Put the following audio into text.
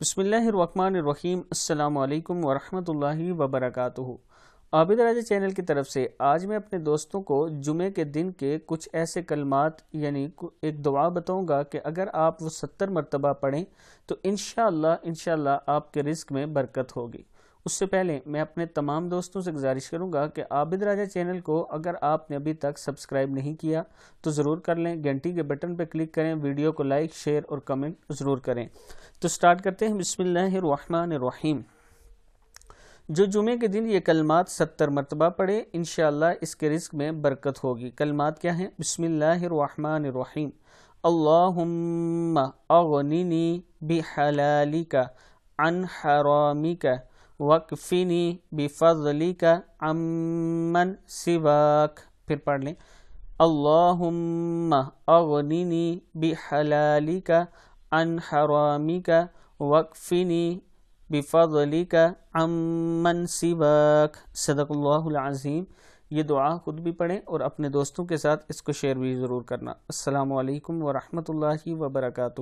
بسم اللہ الرحمن الرحیم۔ السلام علیکم ورحمۃ اللہ وبرکاتہ۔ عابد راجہ چینل کی طرف سے آج میں اپنے دوستوں کو جمعے کے دن کے کچھ ایسے کلمات یعنی ایک دعا بتاؤں گا کہ اگر آپ وہ 70 مرتبہ پڑھیں تو انشاءاللہ آپ کے رزق میں برکت ہوگی۔ اس سے پہلے میں اپنے تمام دوستوں سے گزارش کروں گا کہ عابد راجہ چینل کو اگر آپ نے ابھی تک سبسکرائب نہیں کیا تو ضرور کر لیں، گھنٹی کے بٹن پہ کلک کریں، ویڈیو کو لائک، شیئر اور کمنٹ ضرور کریں۔ تو سٹارٹ کرتے ہیں۔ بسم اللہ الرحمن الرحیم۔ جو جمعے کے دن یہ کلمات 70 مرتبہ پڑھے انشاءاللہ اس کے رزق میں برکت ہوگی۔ کلمات کیا ہیں؟ بسم اللہ الرحمن الرحیم۔ اللہم اغننی بحلالک عن حرامک وکفنی بفضلک عمن سواک۔ پھر پڑھ لیں۔ اللہم اغننی بحلالک عن حرامک وکفنی بفضلک عمن سواک۔ صدق اللہ العظیم۔ یہ دعا خود بھی پڑھیں اور اپنے دوستوں کے ساتھ اس کو شیئر بھی ضرور کرنا۔ السلام علیکم ورحمۃ اللہ وبرکاتہ۔